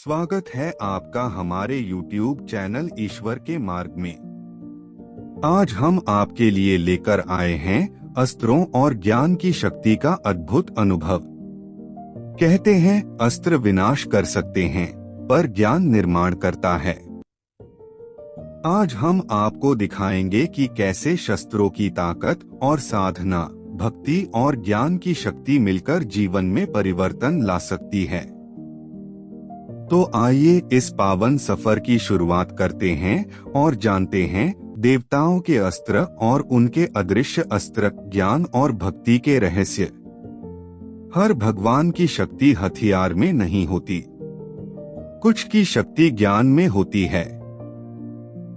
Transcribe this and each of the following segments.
स्वागत है आपका हमारे YouTube चैनल ईश्वर के मार्ग में। आज हम आपके लिए लेकर आए हैं अस्त्रों और ज्ञान की शक्ति का अद्भुत अनुभव। कहते हैं अस्त्र विनाश कर सकते हैं पर ज्ञान निर्माण करता है। आज हम आपको दिखाएंगे कि कैसे शस्त्रों की ताकत और साधना, भक्ति और ज्ञान की शक्ति मिलकर जीवन में परिवर्तन ला सकती है। तो आइए इस पावन सफर की शुरुआत करते हैं और जानते हैं देवताओं के अस्त्र और उनके अदृश्य अस्त्र, ज्ञान और भक्ति के रहस्य। हर भगवान की शक्ति हथियार में नहीं होती। कुछ की शक्ति ज्ञान में होती है,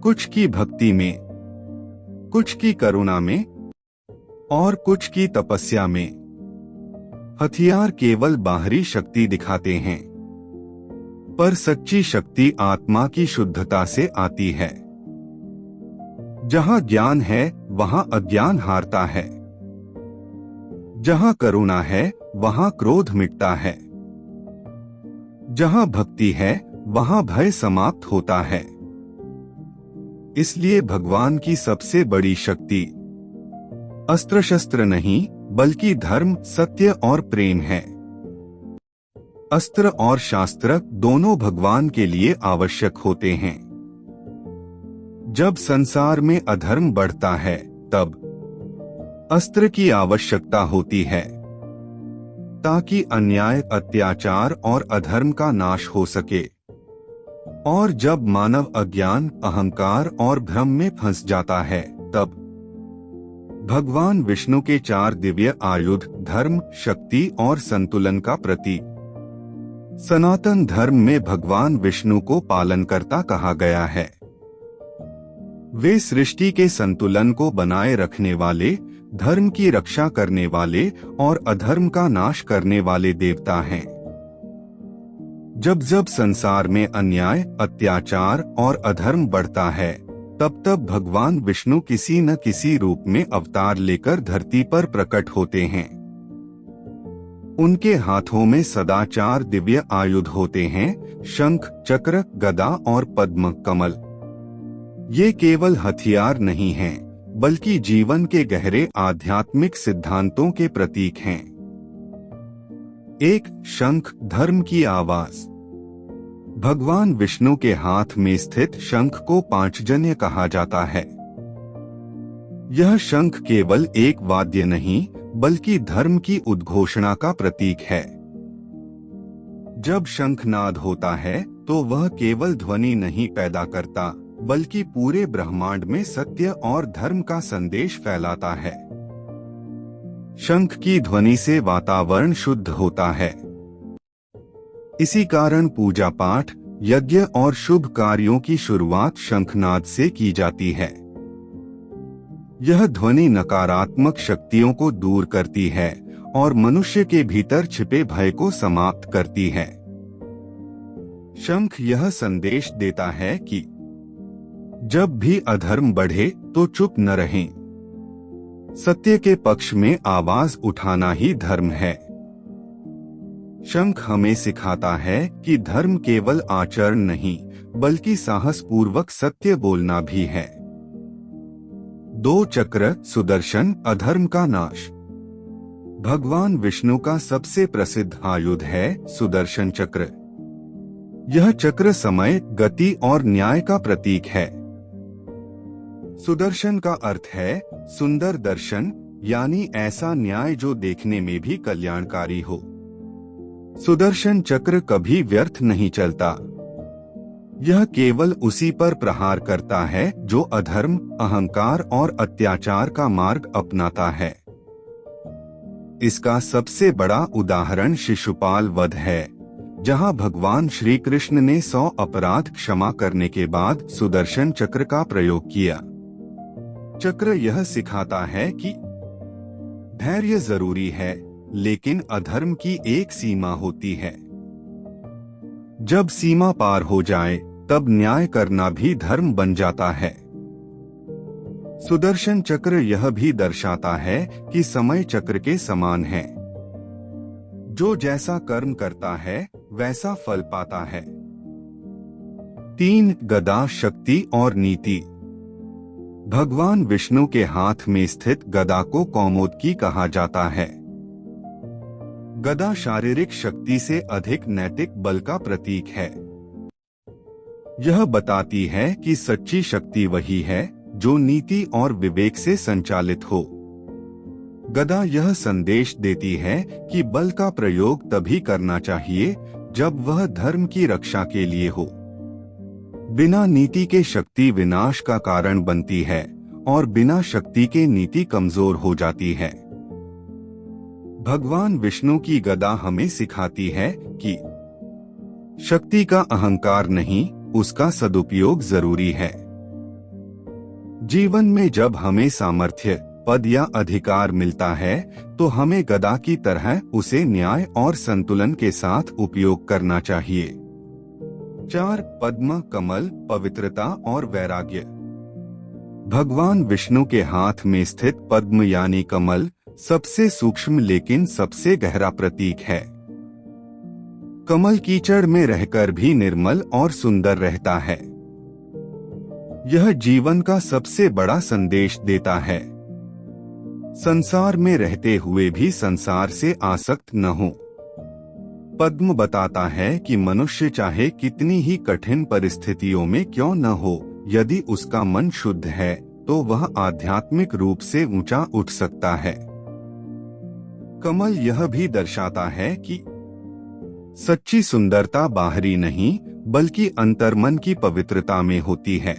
कुछ की भक्ति में, कुछ की करुणा में और कुछ की तपस्या में। हथियार केवल बाहरी शक्ति दिखाते हैं, पर सच्ची शक्ति आत्मा की शुद्धता से आती है। जहाँ ज्ञान है वहाँ अज्ञान हारता है, जहाँ करुणा है वहाँ क्रोध मिटता है, जहाँ भक्ति है वहाँ भय समाप्त होता है। इसलिए भगवान की सबसे बड़ी शक्ति अस्त्र शस्त्र नहीं बल्कि धर्म, सत्य और प्रेम है। अस्त्र और शास्त्र दोनों भगवान के लिए आवश्यक होते हैं। जब संसार में अधर्म बढ़ता है तब अस्त्र की आवश्यकता होती है, ताकि अन्याय, अत्याचार और अधर्म का नाश हो सके। और जब मानव अज्ञान, अहंकार और भ्रम में फंस जाता है तब भगवान विष्णु के 4 दिव्य आयुध, धर्म, शक्ति और संतुलन का प्रतीक। सनातन धर्म में भगवान विष्णु को पालनकर्ता कहा गया है। वे सृष्टि के संतुलन को बनाए रखने वाले, धर्म की रक्षा करने वाले और अधर्म का नाश करने वाले देवता हैं। जब जब संसार में अन्याय, अत्याचार और अधर्म बढ़ता है तब तब भगवान विष्णु किसी न किसी रूप में अवतार लेकर धरती पर प्रकट होते हैं। उनके हाथों में सदा 4 दिव्य आयुध होते हैं, शंख, चक्र, गदा और पद्म कमल। ये केवल हथियार नहीं हैं, बल्कि जीवन के गहरे आध्यात्मिक सिद्धांतों के प्रतीक हैं। एक शंख, धर्म की आवाज। भगवान विष्णु के हाथ में स्थित शंख को पांचजन्य कहा जाता है। यह शंख केवल एक वाद्य नहीं बल्कि धर्म की उद्घोषणा का प्रतीक है। जब शंखनाद होता है तो वह केवल ध्वनि नहीं पैदा करता बल्कि पूरे ब्रह्मांड में सत्य और धर्म का संदेश फैलाता है। शंख की ध्वनि से वातावरण शुद्ध होता है। इसी कारण पूजा पाठ, यज्ञ और शुभ कार्यों की शुरुआत शंखनाद से की जाती है। यह ध्वनि नकारात्मक शक्तियों को दूर करती है और मनुष्य के भीतर छिपे भय को समाप्त करती है। शंख यह संदेश देता है कि जब भी अधर्म बढ़े तो चुप न रहें। सत्य के पक्ष में आवाज उठाना ही धर्म है। शंख हमें सिखाता है कि धर्म केवल आचरण नहीं बल्कि साहसपूर्वक सत्य बोलना भी है। 2 चक्र, सुदर्शन, अधर्म का नाश। भगवान विष्णु का सबसे प्रसिद्ध आयुध है सुदर्शन चक्र। यह चक्र समय, गति और न्याय का प्रतीक है। सुदर्शन का अर्थ है सुंदर दर्शन, यानी ऐसा न्याय जो देखने में भी कल्याणकारी हो। सुदर्शन चक्र कभी व्यर्थ नहीं चलता। यह केवल उसी पर प्रहार करता है जो अधर्म, अहंकार और अत्याचार का मार्ग अपनाता है। इसका सबसे बड़ा उदाहरण शिशुपाल वध है, जहां भगवान श्री कृष्ण ने 100 अपराध क्षमा करने के बाद सुदर्शन चक्र का प्रयोग किया। चक्र यह सिखाता है कि धैर्य जरूरी है, लेकिन अधर्म की एक सीमा होती है। जब सीमा पार हो जाए तब न्याय करना भी धर्म बन जाता है। सुदर्शन चक्र यह भी दर्शाता है कि समय चक्र के समान है। जो जैसा कर्म करता है वैसा फल पाता है। 3 गदा शक्ति और नीति। भगवान विष्णु के हाथ में स्थित गदा को कौमोदकी कहा जाता है। गदा शारीरिक शक्ति से अधिक नैतिक बल का प्रतीक है। यह बताती है कि सच्ची शक्ति वही है जो नीति और विवेक से संचालित हो। गदा यह संदेश देती है कि बल का प्रयोग तभी करना चाहिए जब वह धर्म की रक्षा के लिए हो। बिना नीति के शक्ति विनाश का कारण बनती है और बिना शक्ति के नीति कमजोर हो जाती है। भगवान विष्णु की गदा हमें सिखाती है कि शक्ति का अहंकार नहीं, उसका सदुपयोग जरूरी है। जीवन में जब हमें सामर्थ्य, पद या अधिकार मिलता है तो हमें गदा की तरह उसे न्याय और संतुलन के साथ उपयोग करना चाहिए। 4 पद्म कमल, पवित्रता और वैराग्य। भगवान विष्णु के हाथ में स्थित पद्म यानी कमल सबसे सूक्ष्म लेकिन सबसे गहरा प्रतीक है। कमल कीचड़ में रहकर भी निर्मल और सुंदर रहता है। यह जीवन का सबसे बड़ा संदेश देता है। संसार में रहते हुए भी संसार से आसक्त न हो। पद्म बताता है कि मनुष्य चाहे कितनी ही कठिन परिस्थितियों में क्यों न हो, यदि उसका मन शुद्ध है तो वह आध्यात्मिक रूप से ऊंचा उठ सकता है। कमल यह भी दर्शाता है कि सच्ची सुंदरता बाहरी नहीं बल्कि अंतर्मन की पवित्रता में होती है।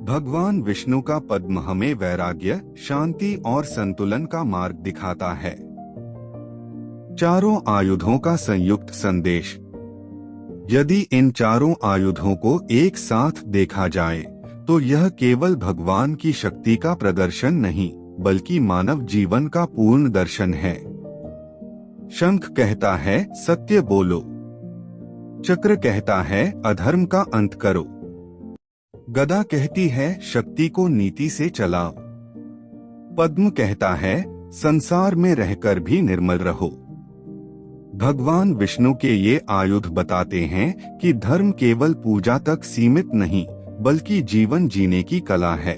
भगवान विष्णु का पद्म हमें वैराग्य, शांति और संतुलन का मार्ग दिखाता है। चारों आयुधों का संयुक्त संदेश। यदि इन चारों आयुधों को एक साथ देखा जाए तो यह केवल भगवान की शक्ति का प्रदर्शन नहीं बल्कि मानव जीवन का पूर्ण दर्शन है। शंख कहता है सत्य बोलो, चक्र कहता है अधर्म का अंत करो, गदा कहती है शक्ति को नीति से चलाओ, पद्म कहता है संसार में रहकर भी निर्मल रहो। भगवान विष्णु के ये आयुध बताते हैं कि धर्म केवल पूजा तक सीमित नहीं बल्कि जीवन जीने की कला है।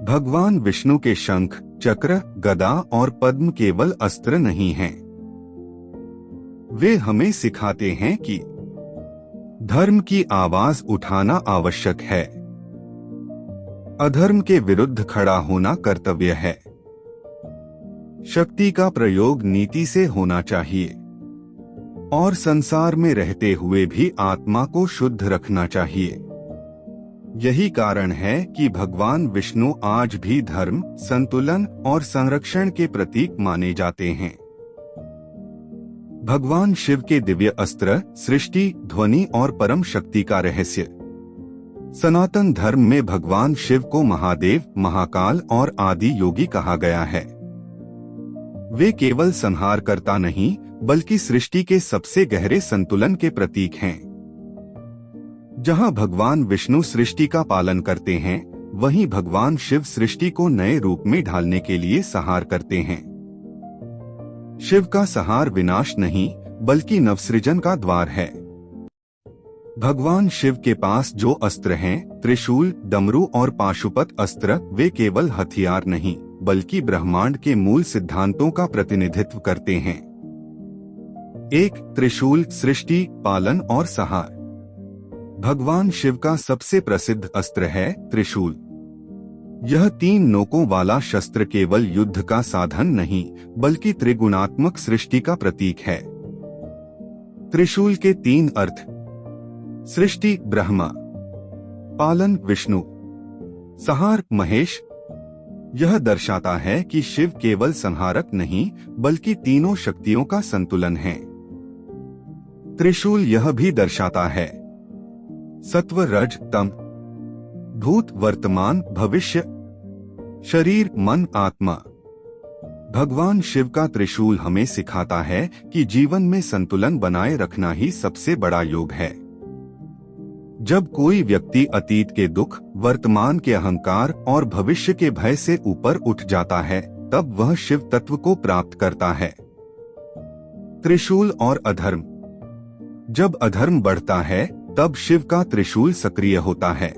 भगवान विष्णु के शंख, चक्र, गदा और पद्म केवल अस्त्र नहीं हैं। वे हमें सिखाते हैं कि धर्म की आवाज उठाना आवश्यक है, अधर्म के विरुद्ध खड़ा होना कर्तव्य है, शक्ति का प्रयोग नीति से होना चाहिए और संसार में रहते हुए भी आत्मा को शुद्ध रखना चाहिए। यही कारण है कि भगवान विष्णु आज भी धर्म, संतुलन और संरक्षण के प्रतीक माने जाते हैं। भगवान शिव के दिव्य अस्त्र, सृष्टि, ध्वनि और परम शक्ति का रहस्य। सनातन धर्म में भगवान शिव को महादेव, महाकाल और आदि योगी कहा गया है। वे केवल संहारकर्ता नहीं बल्कि सृष्टि के सबसे गहरे संतुलन के प्रतीक हैं। जहां भगवान विष्णु सृष्टि का पालन करते हैं, वहीं भगवान शिव सृष्टि को नए रूप में ढालने के लिए संहार करते हैं। शिव का संहार विनाश नहीं बल्कि नवसृजन का द्वार है। भगवान शिव के पास जो अस्त्र हैं, त्रिशूल, डमरू और पाशुपत अस्त्र, वे केवल हथियार नहीं बल्कि ब्रह्मांड के मूल सिद्धांतों का प्रतिनिधित्व करते हैं। 1. त्रिशूल, सृष्टि, पालन और संहार। भगवान शिव का सबसे प्रसिद्ध अस्त्र है त्रिशूल। यह 3 नोकों वाला शस्त्र केवल युद्ध का साधन नहीं बल्कि त्रिगुणात्मक सृष्टि का प्रतीक है। त्रिशूल के 3 अर्थ: सृष्टि ब्रह्मा, पालन विष्णु, संहार महेश। यह दर्शाता है कि शिव केवल संहारक नहीं बल्कि तीनों शक्तियों का संतुलन है। त्रिशूल यह भी दर्शाता है सत्व, रज, तम, भूत, वर्तमान, भविष्य, शरीर, मन, आत्मा। भगवान शिव का त्रिशूल हमें सिखाता है कि जीवन में संतुलन बनाए रखना ही सबसे बड़ा योग है। जब कोई व्यक्ति अतीत के दुख, वर्तमान के अहंकार और भविष्य के भय से ऊपर उठ जाता है, तब वह शिव तत्व को प्राप्त करता है। त्रिशूल और अधर्म। जब अधर्म बढ़ता है तब शिव का त्रिशूल सक्रिय होता है।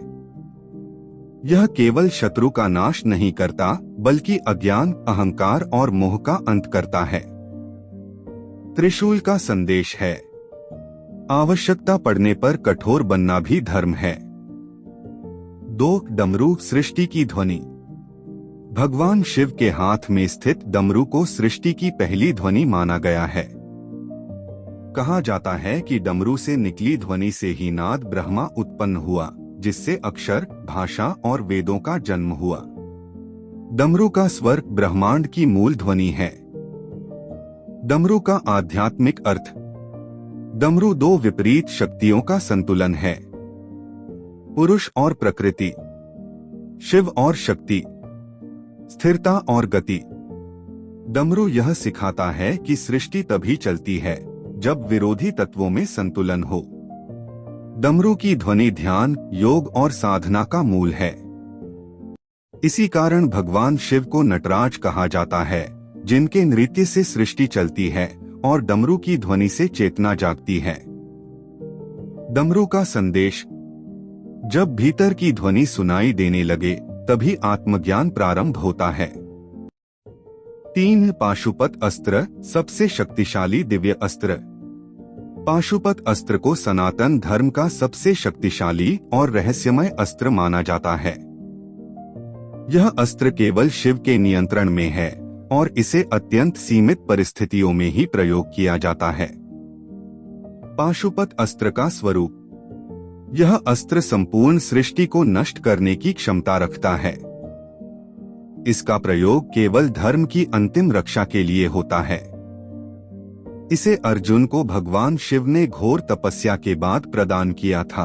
यह केवल शत्रु का नाश नहीं करता बल्कि अज्ञान, अहंकार और मोह का अंत करता है। त्रिशूल का संदेश है, आवश्यकता पड़ने पर कठोर बनना भी धर्म है। 2. डमरू सृष्टि की ध्वनि। भगवान शिव के हाथ में स्थित डमरू को सृष्टि की पहली ध्वनि माना गया है। कहा जाता है कि डमरू से निकली ध्वनि से ही नाद ब्रह्मा उत्पन्न हुआ, जिससे अक्षर, भाषा और वेदों का जन्म हुआ। डमरू का स्वर ब्रह्मांड की मूल ध्वनि है। डमरू का आध्यात्मिक अर्थ। डमरू दो विपरीत शक्तियों का संतुलन है, पुरुष और प्रकृति, शिव और शक्ति, स्थिरता और गति। डमरू यह सिखाता है कि सृष्टि तभी चलती है जब विरोधी तत्वों में संतुलन हो। डमरू की ध्वनि ध्यान, योग और साधना का मूल है। इसी कारण भगवान शिव को नटराज कहा जाता है, जिनके नृत्य से सृष्टि चलती है और डमरू की ध्वनि से चेतना जागती है। डमरू का संदेश। जब भीतर की ध्वनि सुनाई देने लगे तभी आत्मज्ञान प्रारंभ होता है। 3. पाशुपत अस्त्र, सबसे शक्तिशाली दिव्य अस्त्र। पाशुपत अस्त्र को सनातन धर्म का सबसे शक्तिशाली और रहस्यमय अस्त्र माना जाता है। यह अस्त्र केवल शिव के नियंत्रण में है और इसे अत्यंत सीमित परिस्थितियों में ही प्रयोग किया जाता है। पाशुपत अस्त्र का स्वरूप। यह अस्त्र संपूर्ण सृष्टि को नष्ट करने की क्षमता रखता है। इसका प्रयोग केवल धर्म की अंतिम रक्षा के लिए होता है। इसे अर्जुन को भगवान शिव ने घोर तपस्या के बाद प्रदान किया था।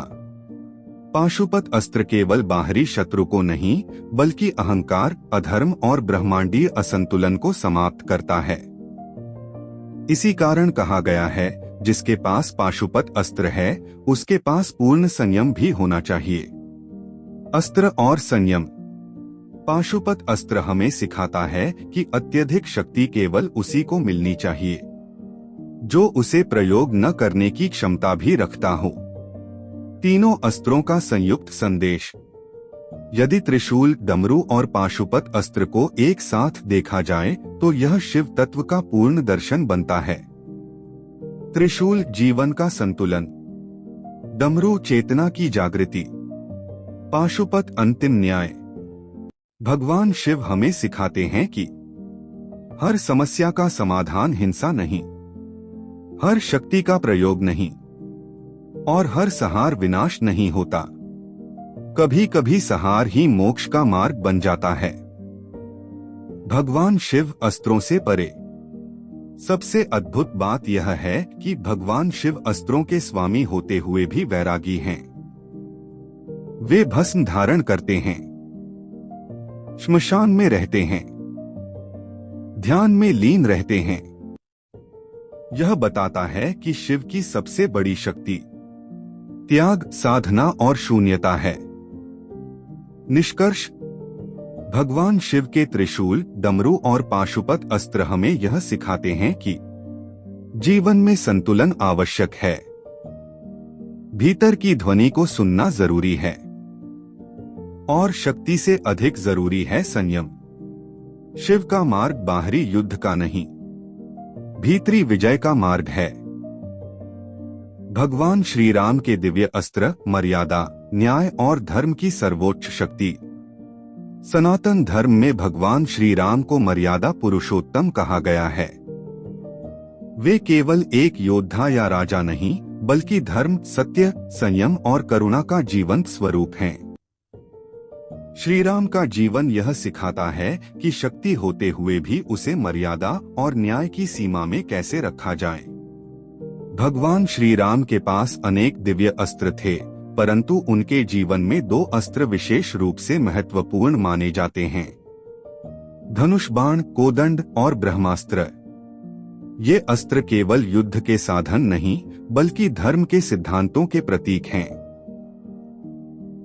पाशुपत अस्त्र केवल बाहरी शत्रु को नहीं बल्कि अहंकार, अधर्म और ब्रह्मांडीय असंतुलन को समाप्त करता है। इसी कारण कहा गया है, जिसके पास पाशुपत अस्त्र है उसके पास पूर्ण संयम भी होना चाहिए। अस्त्र और संयम। पाशुपत अस्त्र हमें सिखाता है कि अत्यधिक शक्ति केवल उसी को मिलनी चाहिए जो उसे प्रयोग न करने की क्षमता भी रखता हो। तीनों अस्त्रों का संयुक्त संदेश। यदि त्रिशूल, डमरू और पाशुपत अस्त्र को एक साथ देखा जाए तो यह शिव तत्व का पूर्ण दर्शन बनता है। त्रिशूल जीवन का संतुलन, डमरू चेतना की जागृति, पाशुपत अंतिम न्याय। भगवान शिव हमें सिखाते हैं कि हर समस्या का समाधान हिंसा नहीं, हर शक्ति का प्रयोग नहीं और हर सहार विनाश नहीं होता। कभी कभी सहार ही मोक्ष का मार्ग बन जाता है। भगवान शिव अस्त्रों से परे। सबसे अद्भुत बात यह है कि भगवान शिव अस्त्रों के स्वामी होते हुए भी वैरागी हैं। वे भस्म धारण करते हैं, श्मशान में रहते हैं, ध्यान में लीन रहते हैं। यह बताता है कि शिव की सबसे बड़ी शक्ति त्याग, साधना और शून्यता है। निष्कर्ष, भगवान शिव के त्रिशूल, डमरू और पाशुपत अस्त्र हमें यह सिखाते हैं कि जीवन में संतुलन आवश्यक है। भीतर की ध्वनि को सुनना जरूरी है और शक्ति से अधिक जरूरी है संयम। शिव का मार्ग बाहरी युद्ध का नहीं, भीतरी विजय का मार्ग है। भगवान श्री राम के दिव्य अस्त्र मर्यादा, न्याय और धर्म की सर्वोच्च शक्ति। सनातन धर्म में भगवान श्री राम को मर्यादा पुरुषोत्तम कहा गया है। वे केवल एक योद्धा या राजा नहीं, बल्कि धर्म, सत्य, संयम और करुणा का जीवंत स्वरूप हैं। श्री राम का जीवन यह सिखाता है कि शक्ति होते हुए भी उसे मर्यादा और न्याय की सीमा में कैसे रखा जाए। भगवान श्री राम के पास अनेक दिव्य अस्त्र थे, परंतु उनके जीवन में दो अस्त्र विशेष रूप से महत्वपूर्ण माने जाते हैं: धनुष बाण, कोदंड और ब्रह्मास्त्र। ये अस्त्र केवल युद्ध के साधन नहीं, बल्कि धर्म के सिद्धांतों के प्रतीक हैं।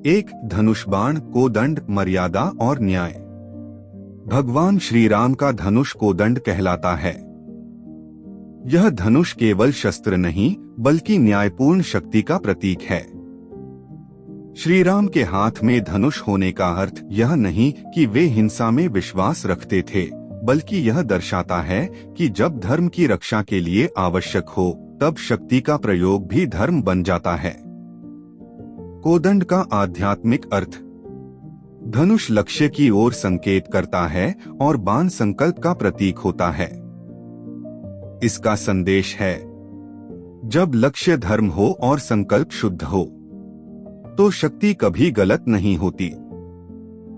एक धनुष बाण, कोदंड, मर्यादा और न्याय। भगवान श्री राम का धनुष कोदंड कहलाता है। यह धनुष केवल शस्त्र नहीं बल्कि न्यायपूर्ण शक्ति का प्रतीक है। श्री राम के हाथ में धनुष होने का अर्थ यह नहीं कि वे हिंसा में विश्वास रखते थे, बल्कि यह दर्शाता है कि जब धर्म की रक्षा के लिए आवश्यक हो तब शक्ति का प्रयोग भी धर्म बन जाता है। कोदंड का आध्यात्मिक अर्थ। धनुष लक्ष्य की ओर संकेत करता है और बाण संकल्प का प्रतीक होता है। इसका संदेश है, जब लक्ष्य धर्म हो और संकल्प शुद्ध हो तो शक्ति कभी गलत नहीं होती।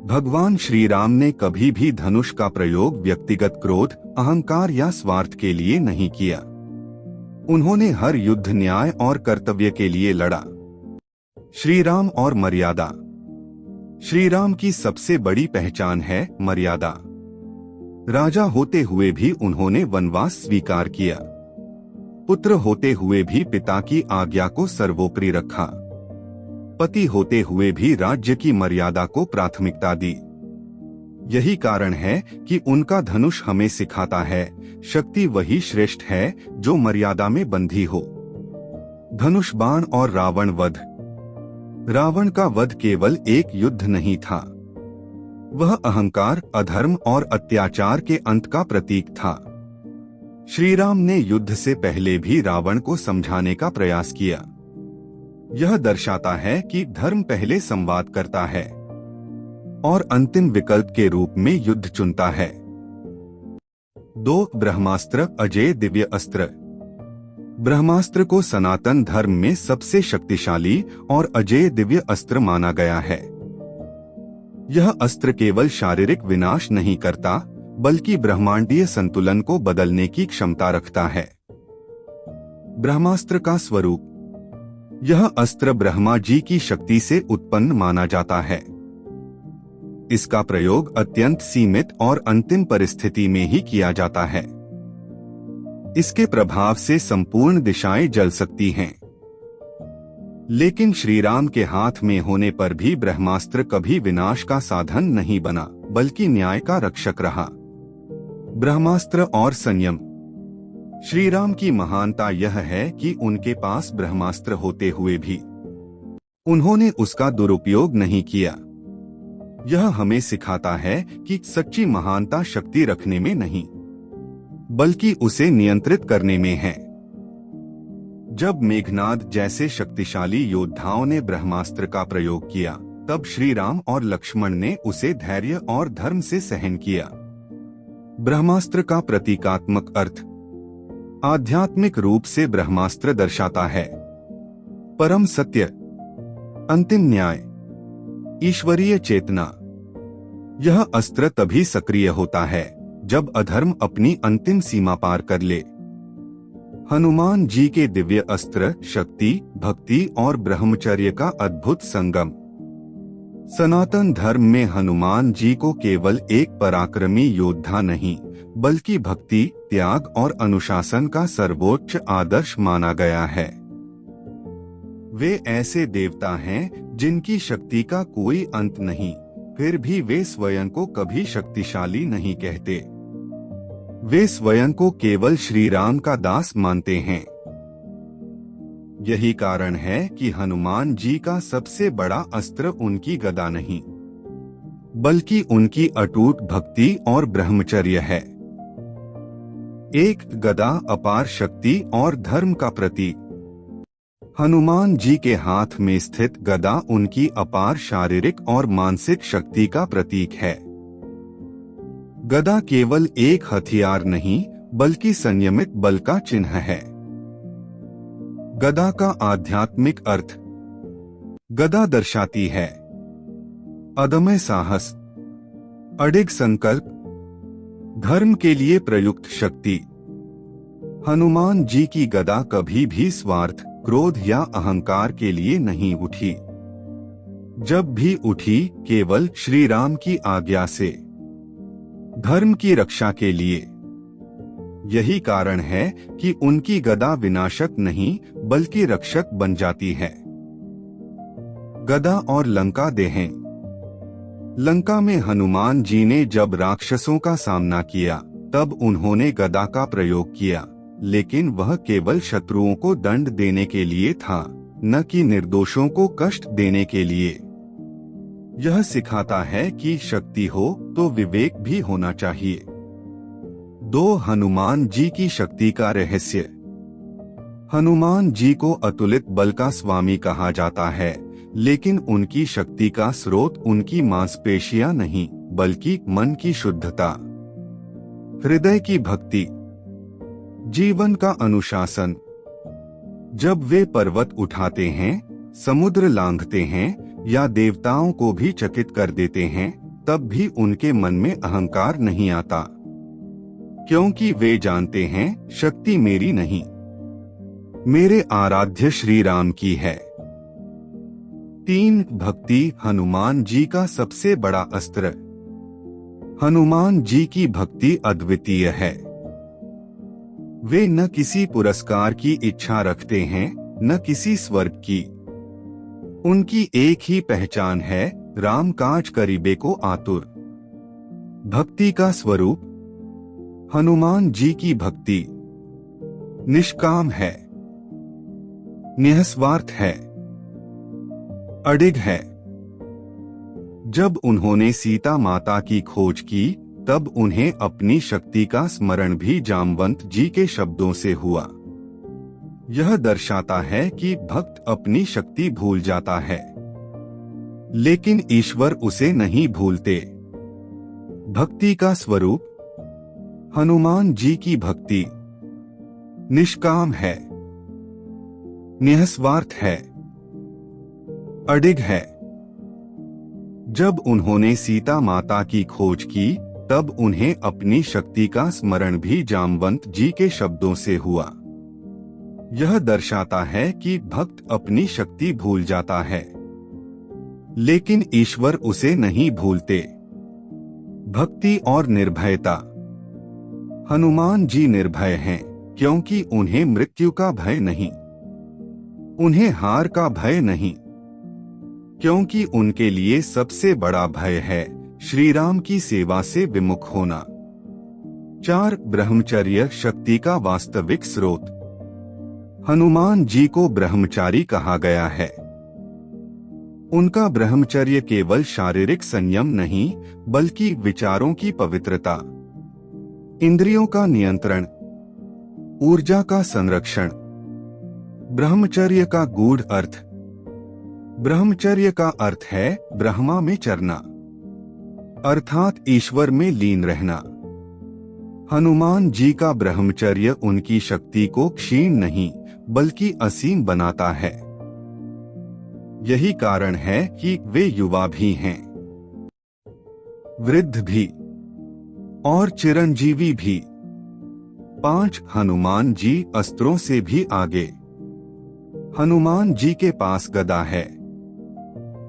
भगवान श्री राम ने कभी भी धनुष का प्रयोग व्यक्तिगत क्रोध, अहंकार या स्वार्थ के लिए नहीं किया। उन्होंने हर युद्ध न्याय और कर्तव्य के लिए लड़ा। श्री राम और मर्यादा। श्री राम की सबसे बड़ी पहचान है मर्यादा। राजा होते हुए भी उन्होंने वनवास स्वीकार किया। पुत्र होते हुए भी पिता की आज्ञा को सर्वोपरि रखा। पति होते हुए भी राज्य की मर्यादा को प्राथमिकता दी। यही कारण है कि उनका धनुष हमें सिखाता है, शक्ति वही श्रेष्ठ है जो मर्यादा में बंधी हो। धनुष बाण और रावण वध। रावण का वध केवल एक युद्ध नहीं था, वह अहंकार, अधर्म और अत्याचार के अंत का प्रतीक था। श्री राम ने युद्ध से पहले भी रावण को समझाने का प्रयास किया। यह दर्शाता है कि धर्म पहले संवाद करता है और अंतिम विकल्प के रूप में युद्ध चुनता है। 2. ब्रह्मास्त्र, अजेय दिव्य अस्त्र। ब्रह्मास्त्र को सनातन धर्म में सबसे शक्तिशाली और अजेय दिव्य अस्त्र माना गया है। यह अस्त्र केवल शारीरिक विनाश नहीं करता, बल्कि ब्रह्मांडीय संतुलन को बदलने की क्षमता रखता है। ब्रह्मास्त्र का स्वरूप। यह अस्त्र ब्रह्मा जी की शक्ति से उत्पन्न माना जाता है। इसका प्रयोग अत्यंत सीमित और अंतिम परिस्थिति में ही किया जाता है। इसके प्रभाव से संपूर्ण दिशाएं जल सकती हैं। लेकिन श्री राम के हाथ में होने पर भी ब्रह्मास्त्र कभी विनाश का साधन नहीं बना, बल्कि न्याय का रक्षक रहा। ब्रह्मास्त्र और संयम। श्री राम की महानता यह है कि उनके पास ब्रह्मास्त्र होते हुए भी उन्होंने उसका दुरुपयोग नहीं किया। यह हमें सिखाता है कि सच्ची महानता शक्ति रखने में नहीं, बल्कि उसे नियंत्रित करने में है। जब मेघनाद जैसे शक्तिशाली योद्धाओं ने ब्रह्मास्त्र का प्रयोग किया, तब श्री राम और लक्ष्मण ने उसे धैर्य और धर्म से सहन किया। ब्रह्मास्त्र का प्रतीकात्मक अर्थ। आध्यात्मिक रूप से ब्रह्मास्त्र दर्शाता है परम सत्य, अंतिम न्याय, ईश्वरीय चेतना। यह अस्त्र तभी सक्रिय होता है जब अधर्म अपनी अंतिम सीमा पार कर ले। हनुमान जी के दिव्य अस्त्र शक्ति, भक्ति और ब्रह्मचर्य का अद्भुत संगम। सनातन धर्म में हनुमान जी को केवल एक पराक्रमी योद्धा नहीं, बल्कि भक्ति, त्याग और अनुशासन का सर्वोच्च आदर्श माना गया है। वे ऐसे देवता हैं जिनकी शक्ति का कोई अंत नहीं, फिर भी वे स्वयं को कभी शक्तिशाली नहीं कहते। वे स्वयं को केवल श्री राम का दास मानते हैं। यही कारण है कि हनुमान जी का सबसे बड़ा अस्त्र उनकी गदा नहीं, बल्कि उनकी अटूट भक्ति और ब्रह्मचर्य है। एक गदा अपार शक्ति और धर्म का प्रतीक। हनुमान जी के हाथ में स्थित गदा उनकी अपार शारीरिक और मानसिक शक्ति का प्रतीक है। गदा केवल एक हथियार नहीं, बल्कि संयमित बल का चिन्ह है। गदा का आध्यात्मिक अर्थ। गदा दर्शाती है अदम्य साहस, अडिग संकल्प, धर्म के लिए प्रयुक्त शक्ति। हनुमान जी की गदा कभी भी स्वार्थ, क्रोध या अहंकार के लिए नहीं उठी। जब भी उठी, केवल श्री राम की आज्ञा से, धर्म की रक्षा के लिए। यही कारण है कि उनकी गदा विनाशक नहीं, बल्कि रक्षक बन जाती है। गदा और लंका देहें। लंका में हनुमान जी ने जब राक्षसों का सामना किया, तब उन्होंने गदा का प्रयोग किया, लेकिन वह केवल शत्रुओं को दंड देने के लिए था, न कि निर्दोषों को कष्ट देने के लिए। यह सिखाता है कि शक्ति हो तो विवेक भी होना चाहिए। 2 हनुमान जी की शक्ति का रहस्य। हनुमान जी को अतुलित बल का स्वामी कहा जाता है, लेकिन उनकी शक्ति का स्रोत उनकी मांसपेशियां नहीं, बल्कि मन की शुद्धता, हृदय की भक्ति, जीवन का अनुशासन। जब वे पर्वत उठाते हैं, समुद्र लांघते हैं या देवताओं को भी चकित कर देते हैं, तब भी उनके मन में अहंकार नहीं आता, क्योंकि वे जानते हैं शक्ति मेरी नहीं, मेरे आराध्य श्री राम की है। 3 भक्ति हनुमान जी का सबसे बड़ा अस्त्र। हनुमान जी की भक्ति अद्वितीय है। वे न किसी पुरस्कार की इच्छा रखते हैं, न किसी स्वर्ग की। उनकी एक ही पहचान है, राम काज करीबे को आतुर। भक्ति का स्वरूप। हनुमान जी की भक्ति निष्काम है, निस्वार्थ है, अडिग है। जब उन्होंने सीता माता की खोज की, तब उन्हें अपनी शक्ति का स्मरण भी जामवंत जी के शब्दों से हुआ। यह दर्शाता है कि भक्त अपनी शक्ति भूल जाता है, लेकिन ईश्वर उसे नहीं भूलते। भक्ति का स्वरूप। हनुमान जी की भक्ति निष्काम है, निस्वार्थ है, अडिग है। जब उन्होंने सीता माता की खोज की, तब उन्हें अपनी शक्ति का स्मरण भी जामवंत जी के शब्दों से हुआ। यह दर्शाता है कि भक्त अपनी शक्ति भूल जाता है, लेकिन ईश्वर उसे नहीं भूलते। भक्ति और निर्भयता। हनुमान जी निर्भय हैं, क्योंकि उन्हें मृत्यु का भय नहीं, उन्हें हार का भय नहीं, क्योंकि उनके लिए सबसे बड़ा भय है श्री राम की सेवा से विमुख होना। 4 ब्रह्मचर्य शक्ति का वास्तविक स्रोत। हनुमान जी को ब्रह्मचारी कहा गया है। उनका ब्रह्मचर्य केवल शारीरिक संयम नहीं, बल्कि विचारों की पवित्रता, इंद्रियों का नियंत्रण, ऊर्जा का संरक्षण। ब्रह्मचर्य का गूढ़ अर्थ। ब्रह्मचर्य का अर्थ है ब्रह्मा में चरना, अर्थात ईश्वर में लीन रहना। हनुमान जी का ब्रह्मचर्य उनकी शक्ति को क्षीण नहीं, बल्कि असीम बनाता है। यही कारण है कि वे युवा भी हैं, वृद्ध भी और चिरंजीवी भी। 5 हनुमान जी अस्त्रों से भी आगे। हनुमान जी के पास गदा है,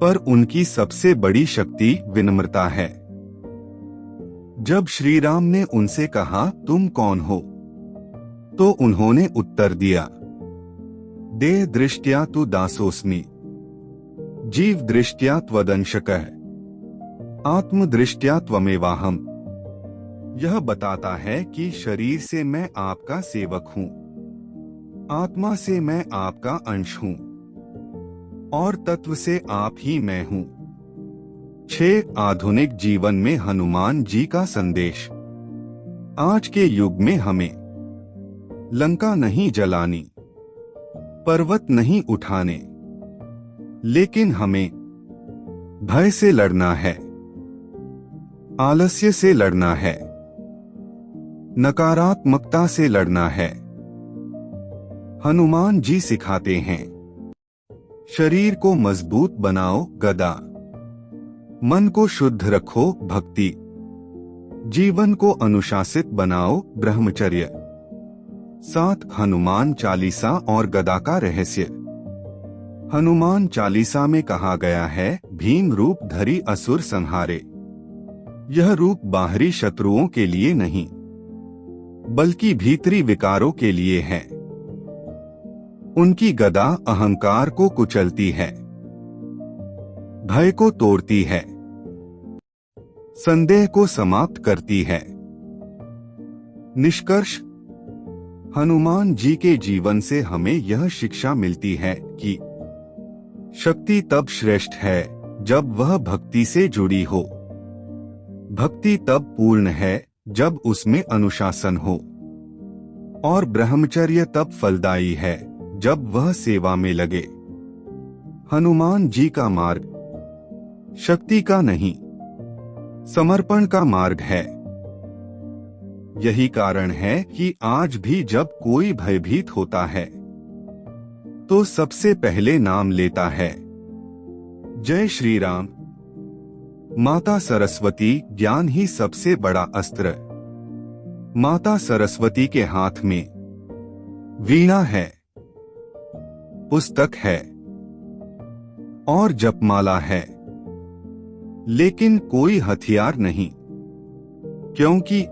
पर उनकी सबसे बड़ी शक्ति विनम्रता है। जब श्री राम ने उनसे कहा, तुम कौन हो, तो उन्होंने उत्तर दिया, देह दृष्टया तु दासोस्मि, जीव दृष्टया त्वदंशकः, आत्म दृष्टया त्वमेवाहम्। यह बताता है कि शरीर से मैं आपका सेवक हूँ, आत्मा से मैं आपका अंश हूँ, और तत्व से आप ही मैं हूँ। 6 आधुनिक जीवन में हनुमान जी का संदेश। आज के युग में हमें लंका नहीं जलानी, पर्वत नहीं उठाने, लेकिन हमें भय से लड़ना है, आलस्य से लड़ना है, नकारात्मकता से लड़ना है। हनुमान जी सिखाते हैं, शरीर को मजबूत बनाओ गदा, मन को शुद्ध रखो भक्ति, जीवन को अनुशासित बनाओ ब्रह्मचर्य। 7 हनुमान चालीसा और गदा का रहस्य। हनुमान चालीसा में कहा गया है, भीम रूप धरी असुर संहारे। यह रूप बाहरी शत्रुओं के लिए नहीं, बल्कि भीतरी विकारों के लिए है। उनकी गदा अहंकार को कुचलती है, भय को तोड़ती है, संदेह को समाप्त करती है। निष्कर्ष, हनुमान जी के जीवन से हमें यह शिक्षा मिलती है कि शक्ति तब श्रेष्ठ है जब वह भक्ति से जुड़ी हो। भक्ति तब पूर्ण है जब उसमें अनुशासन हो, और ब्रह्मचर्य तब फलदायी है जब वह सेवा में लगे। हनुमान जी का मार्ग शक्ति का नहीं, समर्पण का मार्ग है। यही कारण है कि आज भी जब कोई भयभीत होता है तो सबसे पहले नाम लेता है जय श्री राम। माता सरस्वती ज्ञान ही सबसे बड़ा अस्त्र। माता सरस्वती के हाथ में वीणा है, पुस्तक है और जपमाला है, लेकिन कोई हथियार नहीं, क्योंकि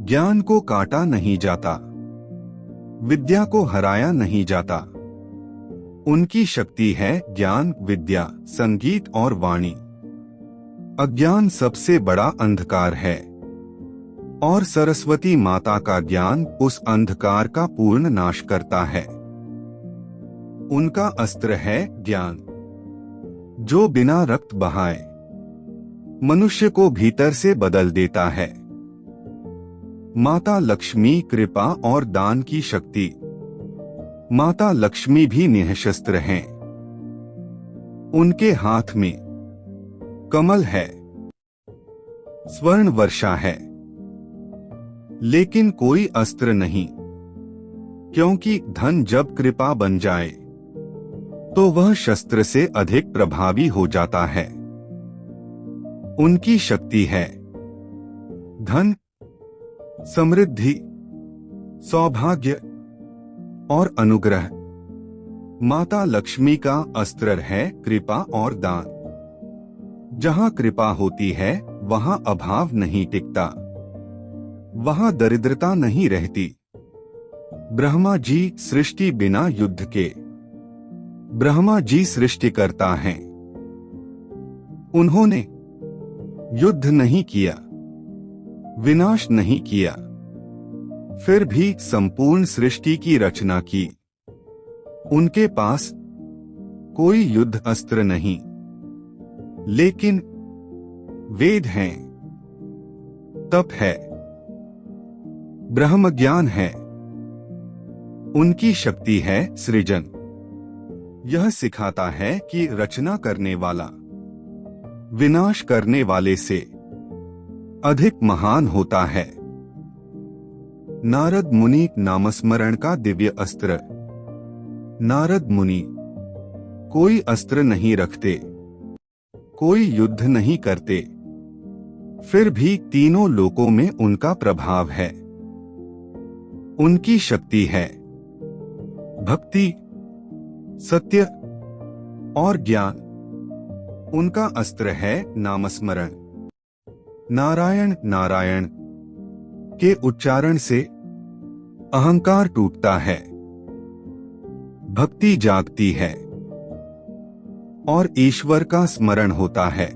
ज्ञान को काटा नहीं जाता, विद्या को हराया नहीं जाता। उनकी शक्ति है ज्ञान, विद्या, संगीत और वाणी। अज्ञान सबसे बड़ा अंधकार है और सरस्वती माता का ज्ञान उस अंधकार का पूर्ण नाश करता है। उनका अस्त्र है ज्ञान, जो बिना रक्त बहाए मनुष्य को भीतर से बदल देता है। माता लक्ष्मी कृपा और दान की शक्ति। माता लक्ष्मी भी निःशस्त्र हैं। उनके हाथ में कमल है, स्वर्ण वर्षा है, लेकिन कोई अस्त्र नहीं, क्योंकि धन जब कृपा बन जाए तो वह शस्त्र से अधिक प्रभावी हो जाता है। उनकी शक्ति है धन, समृद्धि, सौभाग्य और अनुग्रह। माता लक्ष्मी का अस्त्र है कृपा और दान। जहां कृपा होती है वहां अभाव नहीं टिकता, वहां दरिद्रता नहीं रहती। ब्रह्मा जी सृष्टि बिना युद्ध के। ब्रह्मा जी सृष्टि करता है। उन्होंने युद्ध नहीं किया, विनाश नहीं किया, फिर भी संपूर्ण सृष्टि की रचना की। उनके पास कोई युद्ध अस्त्र नहीं, लेकिन वेद हैं, तप है, ब्रह्म ज्ञान है। उनकी शक्ति है सृजन। यह सिखाता है कि रचना करने वाला विनाश करने वाले से अधिक महान होता है। नारद मुनि नामस्मरण का दिव्य अस्त्र। नारद मुनि कोई अस्त्र नहीं रखते, कोई युद्ध नहीं करते, फिर भी तीनों लोकों में उनका प्रभाव है। उनकी शक्ति है भक्ति, सत्य और ज्ञान। उनका अस्त्र है नामस्मरण। नारायण नारायण के उच्चारण से अहंकार टूटता है, भक्ति जागती है और ईश्वर का स्मरण होता है।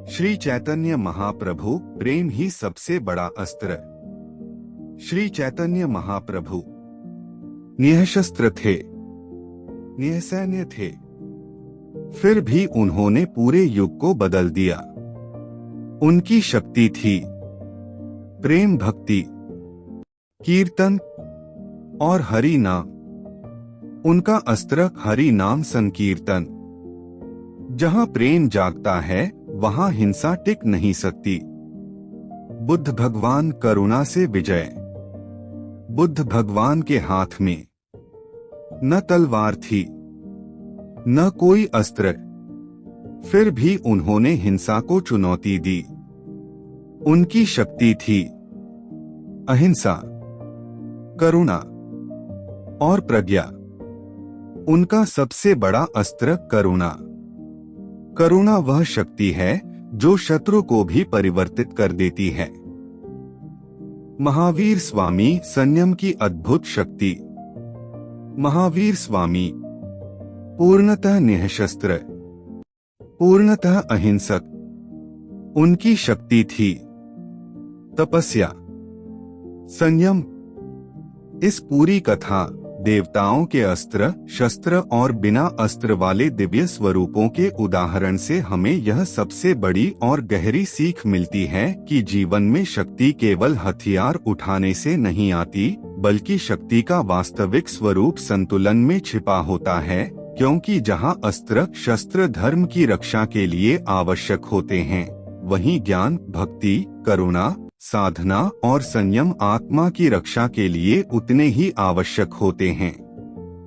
श्री चैतन्य महाप्रभु प्रेम ही सबसे बड़ा अस्त्र। श्री चैतन्य महाप्रभु निःशस्त्र थे, निःसैन्य थे, फिर भी उन्होंने पूरे युग को बदल दिया। उनकी शक्ति थी प्रेम, भक्ति, कीर्तन और हरि नाम। उनका अस्त्र हरि नाम संकीर्तन। जहां प्रेम जागता है वहां हिंसा टिक नहीं सकती। बुद्ध भगवान करुणा से विजय। बुद्ध भगवान के हाथ में न तलवार थी, न कोई अस्त्र, फिर भी उन्होंने हिंसा को चुनौती दी। उनकी शक्ति थी अहिंसा, करुणा और प्रज्ञा। उनका सबसे बड़ा अस्त्र करुणा। करुणा वह शक्ति है जो शत्रु को भी परिवर्तित कर देती है। महावीर स्वामी संयम की अद्भुत शक्ति। महावीर स्वामी पूर्णतः निःशस्त्र, पूर्णतः अहिंसक। उनकी शक्ति थी तपस्या, संयम इस पूरी कथा देवताओं के अस्त्र शस्त्र और बिना अस्त्र वाले दिव्य स्वरूपों के उदाहरण से हमें यह सबसे बड़ी और गहरी सीख मिलती है कि जीवन में शक्ति केवल हथियार उठाने से नहीं आती, बल्कि शक्ति का वास्तविक स्वरूप संतुलन में छिपा होता है। क्योंकि जहाँ अस्त्र शस्त्र धर्म की रक्षा के लिए आवश्यक होते हैं, वहीं ज्ञान भक्ति करुणा साधना और संयम आत्मा की रक्षा के लिए उतने ही आवश्यक होते हैं।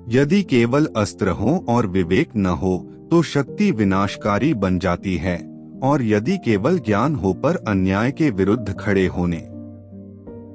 यदि केवल अस्त्र हो और विवेक न हो तो शक्ति विनाशकारी बन जाती है, और यदि केवल ज्ञान हो पर अन्याय के विरुद्ध खड़े होने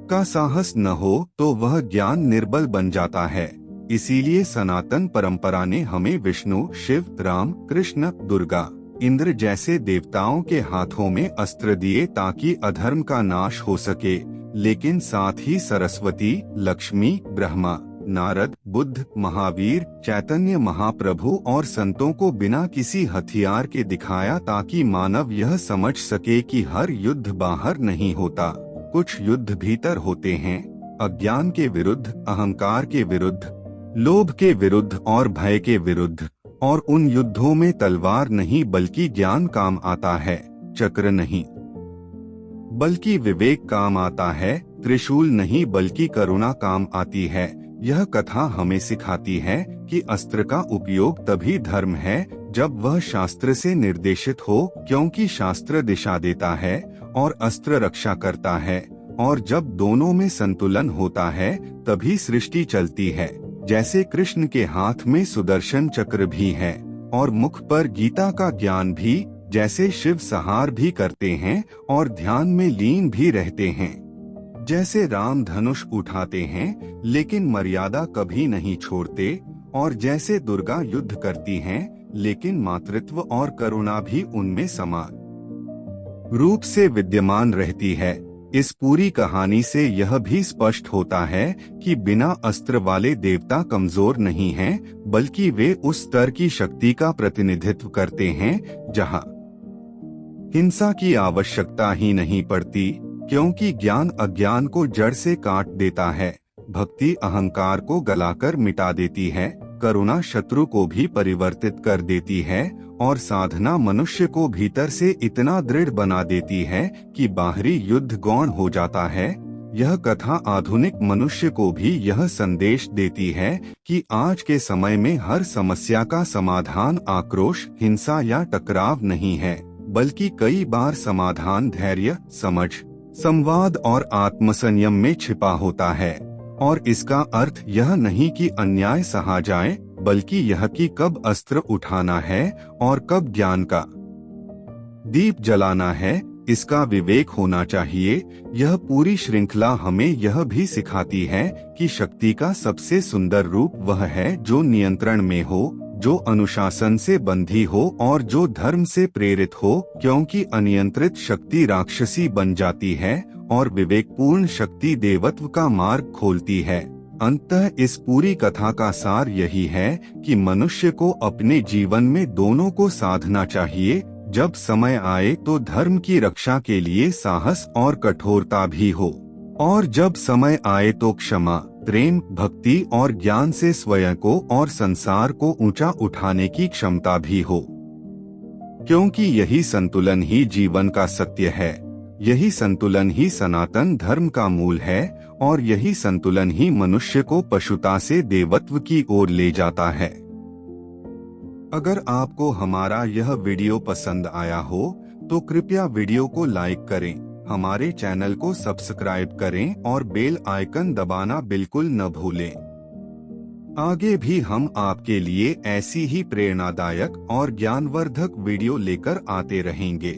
का साहस न हो तो वह ज्ञान निर्बल बन जाता है। इसीलिए सनातन परंपरा ने हमें विष्णु शिव राम कृष्ण दुर्गा इंद्र जैसे देवताओं के हाथों में अस्त्र दिए ताकि अधर्म का नाश हो सके, लेकिन साथ ही सरस्वती लक्ष्मी ब्रह्मा नारद बुद्ध महावीर चैतन्य महाप्रभु और संतों को बिना किसी हथियार के दिखाया, ताकि मानव यह समझ सके कि हर युद्ध बाहर नहीं होता, कुछ युद्ध भीतर होते हैं। अज्ञान के विरुद्ध, अहंकार के विरुद्ध, लोभ के विरुद्ध और भय के विरुद्ध। और उन युद्धों में तलवार नहीं बल्कि ज्ञान काम आता है, चक्र नहीं बल्कि विवेक काम आता है, त्रिशूल नहीं बल्कि करुणा काम आती है। यह कथा हमें सिखाती है कि अस्त्र का उपयोग तभी धर्म है जब वह शास्त्र से निर्देशित हो, क्योंकि शास्त्र दिशा देता है और अस्त्र रक्षा करता है, और जब दोनों में संतुलन होता है तभी सृष्टि चलती है। जैसे कृष्ण के हाथ में सुदर्शन चक्र भी है और मुख पर गीता का ज्ञान भी, जैसे शिव संहार भी करते हैं और ध्यान में लीन भी रहते हैं, जैसे राम धनुष उठाते हैं लेकिन मर्यादा कभी नहीं छोड़ते, और जैसे दुर्गा युद्ध करती हैं लेकिन मातृत्व और करुणा भी उनमें समान रूप से विद्यमान रहती है। इस पूरी कहानी से यह भी स्पष्ट होता है कि बिना अस्त्र वाले देवता कमजोर नहीं हैं, बल्कि वे उस स्तर की शक्ति का प्रतिनिधित्व करते हैं जहां हिंसा की आवश्यकता ही नहीं पड़ती, क्योंकि ज्ञान अज्ञान को जड़ से काट देता है, भक्ति अहंकार को गलाकर मिटा देती है, करुणा शत्रु को भी परिवर्तित कर देती है, और साधना मनुष्य को भीतर से इतना दृढ़ बना देती है कि बाहरी युद्ध गौण हो जाता है। यह कथा आधुनिक मनुष्य को भी यह संदेश देती है कि आज के समय में हर समस्या का समाधान आक्रोश हिंसा या टकराव नहीं है, बल्कि कई बार समाधान धैर्य समझ संवाद और आत्मसंयम में छिपा होता है। और इसका अर्थ यह नहीं कि अन्याय सहा जाए, बल्कि यह कि कब अस्त्र उठाना है और कब ज्ञान का दीप जलाना है, इसका विवेक होना चाहिए। यह पूरी श्रृंखला हमें यह भी सिखाती है कि शक्ति का सबसे सुंदर रूप वह है जो नियंत्रण में हो, जो अनुशासन से बंधी हो और जो धर्म से प्रेरित हो, क्योंकि अनियंत्रित शक्ति राक्षसी बन जाती है और विवेकपूर्ण शक्ति देवत्व का मार्ग खोलती है। अंततः इस पूरी कथा का सार यही है कि मनुष्य को अपने जीवन में दोनों को साधना चाहिए। जब समय आए तो धर्म की रक्षा के लिए साहस और कठोरता भी हो, और जब समय आए तो क्षमा प्रेम भक्ति और ज्ञान से स्वयं को और संसार को ऊंचा उठाने की क्षमता भी हो, क्योंकि यही संतुलन ही जीवन का सत्य है, यही संतुलन ही सनातन धर्म का मूल है, और यही संतुलन ही मनुष्य को पशुता से देवत्व की ओर ले जाता है। अगर आपको हमारा यह वीडियो पसंद आया हो तो कृपया वीडियो को लाइक करें, हमारे चैनल को सब्सक्राइब करें और बेल आइकन दबाना बिल्कुल न भूलें। आगे भी हम आपके लिए ऐसी ही प्रेरणादायक और ज्ञानवर्धक वीडियो लेकर आते रहेंगे।